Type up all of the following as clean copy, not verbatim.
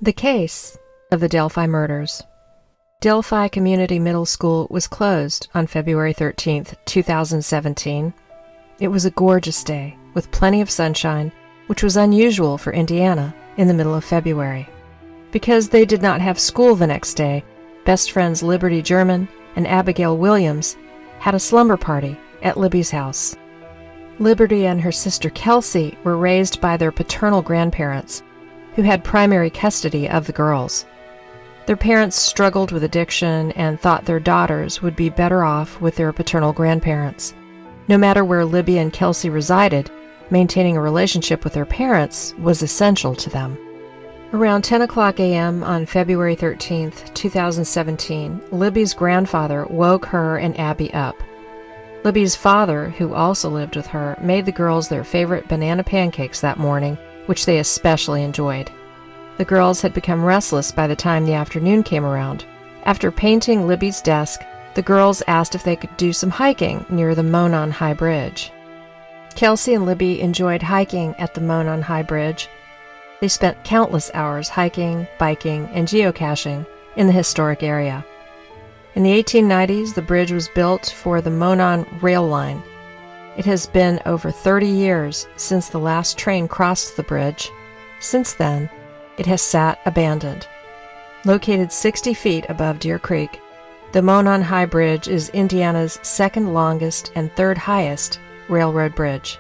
The case of the Delphi murders. Delphi Community Middle School was closed on February 13, 2017. It was a gorgeous day with plenty of sunshine, which was unusual for Indiana in the middle of February. Because they did not have school the next day, best friends Liberty German and Abigail Williams had a slumber party at Libby's house. Liberty and her sister Kelsi were raised by their paternal grandparents, who had primary custody of the girls. Their parents struggled with addiction and thought their daughters would be better off with their paternal grandparents. No matter where Libby and Kelsi resided, maintaining a relationship with their parents was essential to them. Around 10 o'clock a.m. on February 13, 2017, Libby's grandfather woke her and Abby up. Libby's father, who also lived with her, made the girls their favorite banana pancakes that morning, which they especially enjoyed. The girls had become restless by the time the afternoon came around. After painting Libby's desk, the girls asked if they could do some hiking near the Monon High Bridge. Kelsi and Libby enjoyed hiking at the Monon High Bridge. They spent countless hours hiking, biking, and geocaching in the historic area. In the 1890s, the bridge was built for the Monon rail line. It has been over 30 years since the last train crossed the bridge. Since then, it has sat abandoned. Located 60 feet above Deer Creek, the Monon High Bridge is Indiana's second longest and third highest railroad bridge.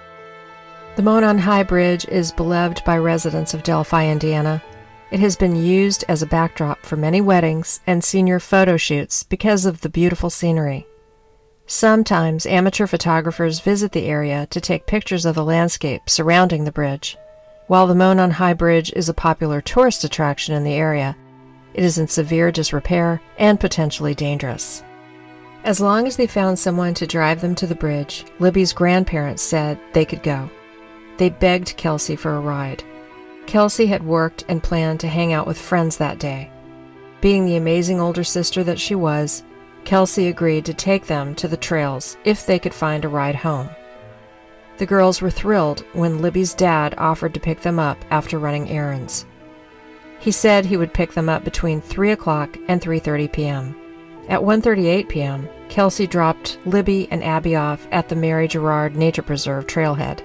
The Monon High Bridge is beloved by residents of Delphi, Indiana. It has been used as a backdrop for many weddings and senior photo shoots because of the beautiful scenery. Sometimes amateur photographers visit the area to take pictures of the landscape surrounding the bridge. While the Monon High Bridge is a popular tourist attraction in the area, it is in severe disrepair and potentially dangerous. As long as they found someone to drive them to the bridge, Libby's grandparents said they could go. They begged Kelsi for a ride. Kelsi had worked and planned to hang out with friends that day. Being the amazing older sister that she was, Kelsi agreed to take them to the trails if they could find a ride home. The girls were thrilled when Libby's dad offered to pick them up after running errands. He said he would pick them up between 3 o'clock and 3:30 p.m. At 1:38 p.m., Kelsi dropped Libby and Abby off at the Mary Gerard Nature Preserve trailhead.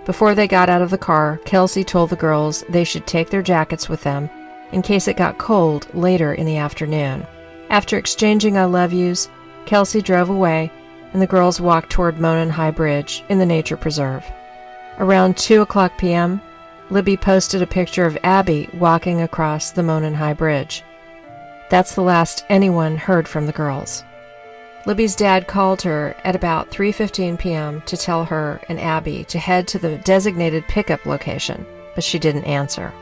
Before they got out of the car, Kelsi told the girls they should take their jackets with them in case it got cold later in the afternoon. After exchanging I love yous, Kelsi drove away, and the girls walked toward Monon High Bridge in the nature preserve. Around 2 o'clock p.m., Libby posted a picture of Abby walking across the Monon High Bridge. That's the last anyone heard from the girls. Libby's dad called her at about 3:15 p.m. to tell her and Abby to head to the designated pickup location, but she didn't answer.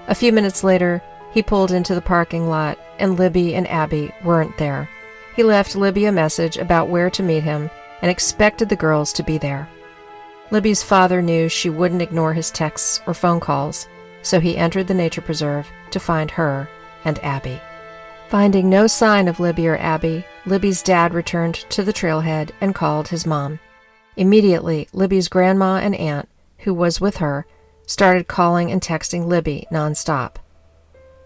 A few minutes later, he pulled into the parking lot, and Libby and Abby weren't there. He left Libby a message about where to meet him and expected the girls to be there. Libby's father knew she wouldn't ignore his texts or phone calls, so he entered the nature preserve to find her and Abby. Finding no sign of Libby or Abby, Libby's dad returned to the trailhead and called his mom. Immediately, Libby's grandma and aunt, who was with her, started calling and texting Libby nonstop.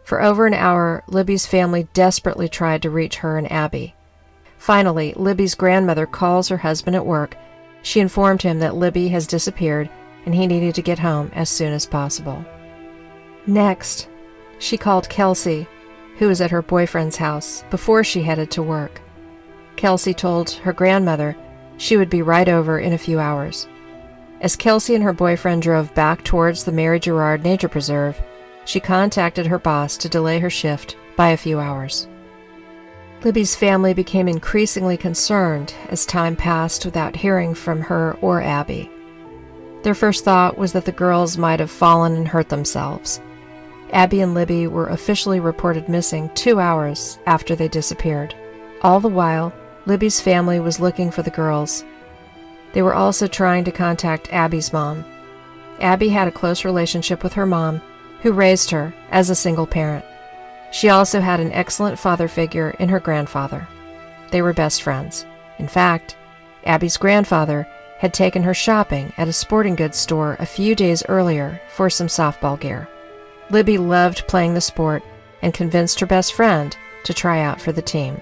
For over an hour, Libby's family desperately tried to reach her and Abby. Finally, Libby's grandmother calls her husband at work. She informed him that Libby has disappeared and he needed to get home as soon as possible. Next, she called Kelsi, who was at her boyfriend's house, before she headed to work. Kelsi told her grandmother she would be right over in a few hours. As Kelsi and her boyfriend drove back towards the Mary Gerard Nature Preserve, she contacted her boss to delay her shift by a few hours. Libby's family became increasingly concerned as time passed without hearing from her or Abby. Their first thought was that the girls might have fallen and hurt themselves. Abby and Libby were officially reported missing 2 hours after they disappeared. All the while, Libby's family was looking for the girls. They were also trying to contact Abby's mom. Abby had a close relationship with her mom, who raised her as a single parent. She also had an excellent father figure in her grandfather. They were best friends. In fact, Abby's grandfather had taken her shopping at a sporting goods store a few days earlier for some softball gear. Libby loved playing the sport and convinced her best friend to try out for the team.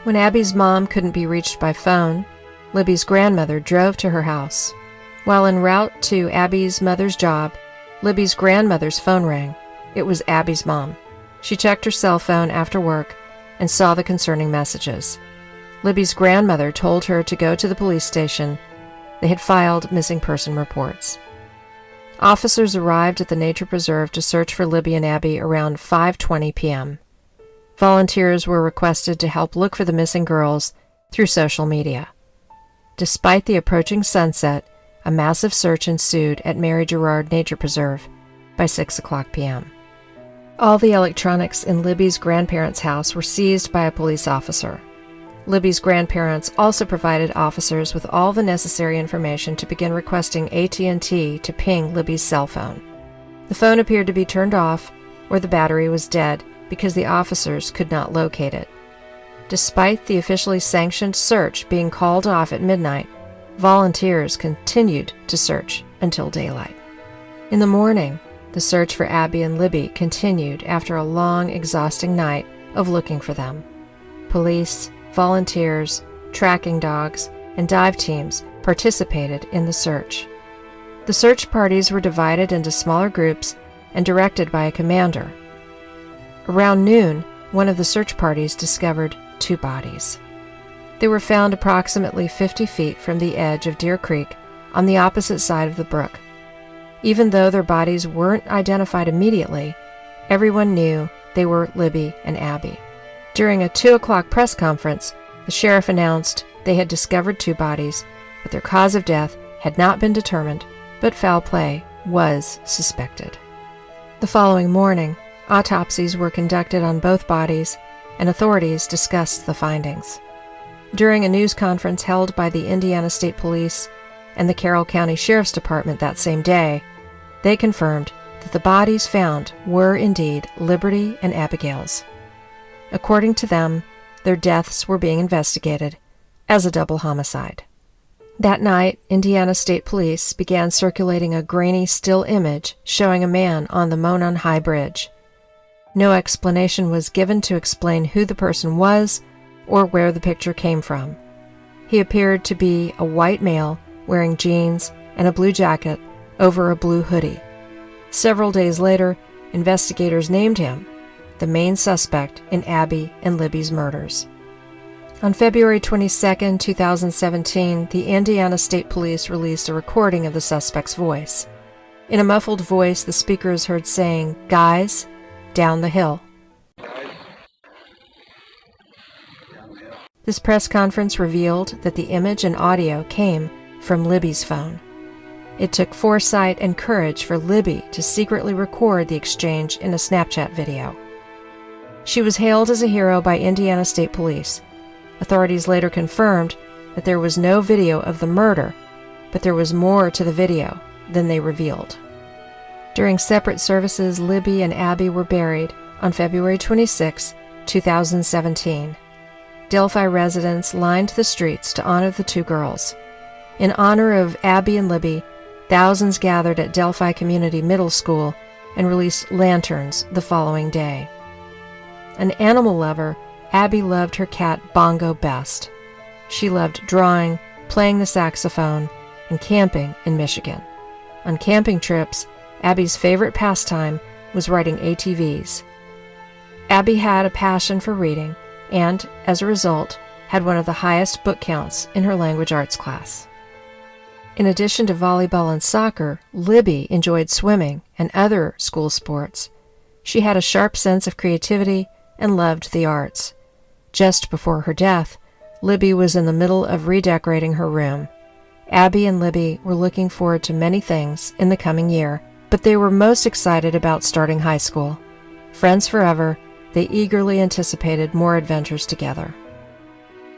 When Abby's mom couldn't be reached by phone, Libby's grandmother drove to her house. While en route to Abby's mother's job, Libby's grandmother's phone rang. It was Abby's mom. She checked her cell phone after work and saw the concerning messages. Libby's grandmother told her to go to the police station. They had filed missing person reports. Officers arrived at the nature preserve to search for Libby and Abby around 5:20 p.m. Volunteers were requested to help look for the missing girls through social media. Despite the approaching sunset, a massive search ensued at Mary Gerard Nature Preserve by 6 o'clock p.m. All the electronics in Libby's grandparents' house were seized by a police officer. Libby's grandparents also provided officers with all the necessary information to begin requesting AT&T to ping Libby's cell phone. The phone appeared to be turned off, or the battery was dead, because the officers could not locate it. Despite the officially sanctioned search being called off at midnight, volunteers continued to search until daylight. In the morning, the search for Abby and Libby continued after a long, exhausting night of looking for them. Police, volunteers, tracking dogs, and dive teams participated in the search. The search parties were divided into smaller groups and directed by a commander. Around noon, one of the search parties discovered 2 bodies. They were found approximately 50 feet from the edge of Deer Creek on the opposite side of the brook. Even though their bodies weren't identified immediately, everyone knew they were Libby and Abby. During a 2 o'clock press conference, the sheriff announced they had discovered 2 bodies, but their cause of death had not been determined, but foul play was suspected. The following morning, autopsies were conducted on both bodies, and authorities discussed the findings. During a news conference held by the Indiana State Police and the Carroll County Sheriff's Department that same day, they confirmed that the bodies found were indeed Liberty and Abigail's. According to them, their deaths were being investigated as a double homicide. That night, Indiana State Police began circulating a grainy still image showing a man on the Monon High Bridge. No explanation was given to explain who the person was or where the picture came from. He appeared to be a white male wearing jeans and a blue jacket over a blue hoodie. Several days later, investigators named him the main suspect in Abby and Libby's murders. On February 22, 2017, the Indiana State Police released a recording of the suspect's voice. In a muffled voice, the speaker is heard saying, "Guys, down the hill." This press conference revealed that the image and audio came from Libby's phone. It took foresight and courage for Libby to secretly record the exchange in a Snapchat video. She was hailed as a hero by Indiana State Police. Authorities later confirmed that there was no video of the murder, but there was more to the video than they revealed. During separate services, Libby and Abby were buried on February 26, 2017. Delphi residents lined the streets to honor the 2 girls. In honor of Abby and Libby, thousands gathered at Delphi Community Middle School and released lanterns the following day. An animal lover, Abby loved her cat Bongo best. She loved drawing, playing the saxophone, and camping in Michigan. On camping trips, Abby's favorite pastime was riding ATVs. Abby had a passion for reading and, as a result, had one of the highest book counts in her language arts class. In addition to volleyball and soccer, Libby enjoyed swimming and other school sports. She had a sharp sense of creativity and loved the arts. Just before her death, Libby was in the middle of redecorating her room. Abby and Libby were looking forward to many things in the coming year, but they were most excited about starting high school. Friends forever, they eagerly anticipated more adventures together.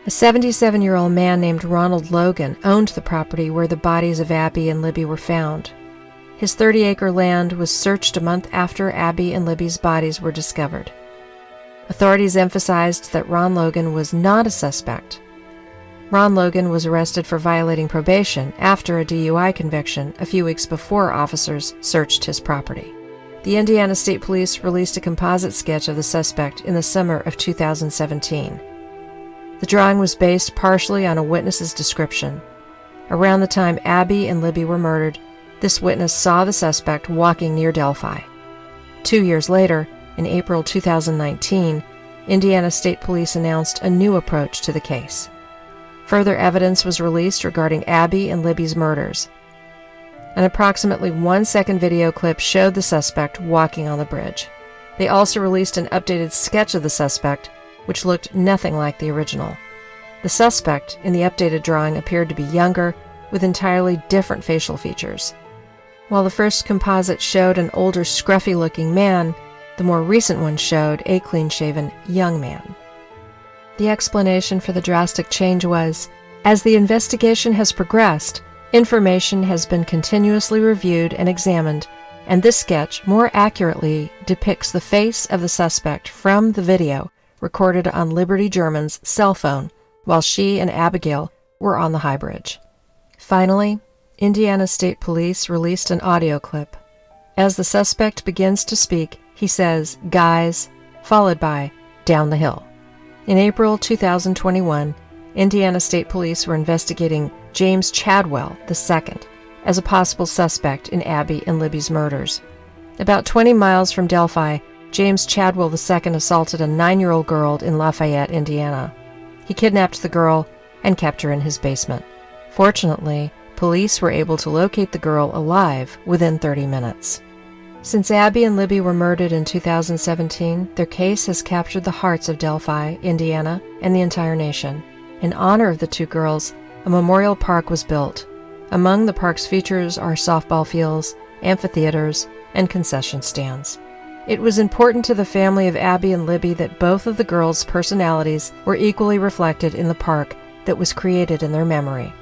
A 77-year-old man named Ronald Logan owned the property where the bodies of Abby and Libby were found. His 30-acre land was searched a month after Abby and Libby's bodies were discovered. Authorities emphasized that Ron Logan was not a suspect. Ron Logan was arrested for violating probation after a DUI conviction a few weeks before officers searched his property. The Indiana State Police released a composite sketch of the suspect in the summer of 2017. The drawing was based partially on a witness's description. Around the time Abby and Libby were murdered, this witness saw the suspect walking near Delphi. 2 years later, in April 2019, Indiana State Police announced a new approach to the case. Further evidence was released regarding Abby and Libby's murders. An approximately 1-second video clip showed the suspect walking on the bridge. They also released an updated sketch of the suspect, which looked nothing like the original. The suspect in the updated drawing appeared to be younger, with entirely different facial features. While the first composite showed an older, scruffy-looking man, the more recent one showed a clean-shaven young man. The explanation for the drastic change was, as the investigation has progressed, information has been continuously reviewed and examined, and this sketch more accurately depicts the face of the suspect from the video recorded on Liberty German's cell phone while she and Abigail were on the High Bridge. Finally, Indiana State Police released an audio clip. As the suspect begins to speak, he says, "Guys," followed by, "down the hill." In April 2021, Indiana State Police were investigating James Chadwell II as a possible suspect in Abby and Libby's murders. About 20 miles from Delphi, James Chadwell II assaulted a 9-year-old girl in Lafayette, Indiana. He kidnapped the girl and kept her in his basement. Fortunately, police were able to locate the girl alive within 30 minutes. Since Abby and Libby were murdered in 2017, their case has captured the hearts of Delphi, Indiana, and the entire nation. In honor of the two girls, a memorial park was built. Among the park's features are softball fields, amphitheaters, and concession stands. It was important to the family of Abby and Libby that both of the girls' personalities were equally reflected in the park that was created in their memory.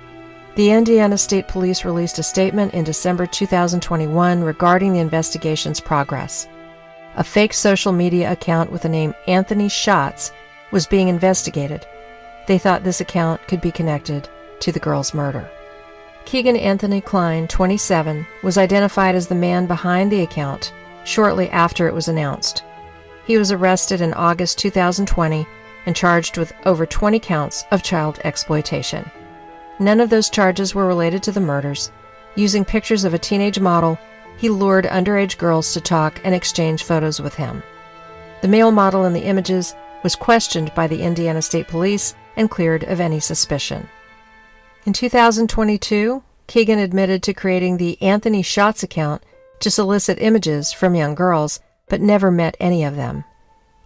The Indiana State Police released a statement in December 2021 regarding the investigation's progress. A fake social media account with the name Anthony Schatz was being investigated. They thought this account could be connected to the girl's murder. Keegan Anthony Klein, 27, was identified as the man behind the account shortly after it was announced. He was arrested in August 2020 and charged with over 20 counts of child exploitation. None of those charges were related to the murders. Using pictures of a teenage model, he lured underage girls to talk and exchange photos with him. The male model in the images was questioned by the Indiana State Police and cleared of any suspicion. In 2022, Keegan admitted to creating the Anthony Schatz account to solicit images from young girls, but never met any of them.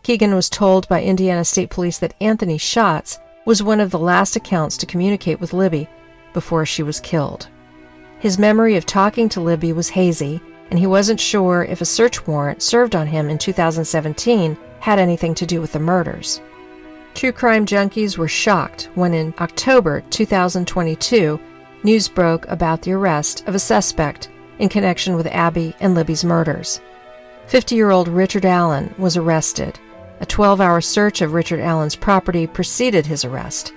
Keegan was told by Indiana State Police that Anthony Schatz was one of the last accounts to communicate with Libby before she was killed. His memory of talking to Libby was hazy, and he wasn't sure if a search warrant served on him in 2017 had anything to do with the murders. True crime junkies were shocked when in October 2022, news broke about the arrest of a suspect in connection with Abby and Libby's murders. 50-year-old Richard Allen was arrested. A 12-hour search of Richard Allen's property preceded his arrest.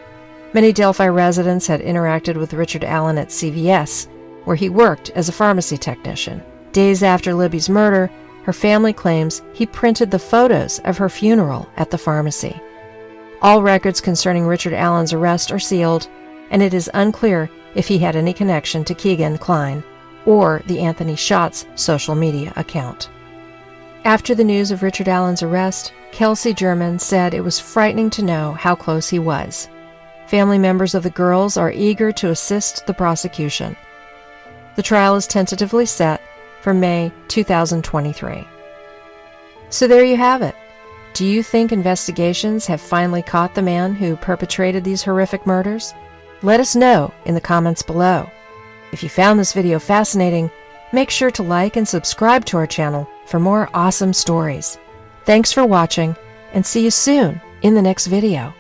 Many Delphi residents had interacted with Richard Allen at CVS, where he worked as a pharmacy technician. Days after Libby's murder, her family claims he printed the photos of her funeral at the pharmacy. All records concerning Richard Allen's arrest are sealed, and it is unclear if he had any connection to Keegan Klein or the Anthony Schatz social media account. After the news of Richard Allen's arrest, Kelsi German said it was frightening to know how close he was. Family members of the girls are eager to assist the prosecution. The trial is tentatively set for May 2023. So there you have it. Do you think investigations have finally caught the man who perpetrated these horrific murders? Let us know in the comments below. If you found this video fascinating, make sure to like and subscribe to our channel for more awesome stories. Thanks for watching, and see you soon in the next video.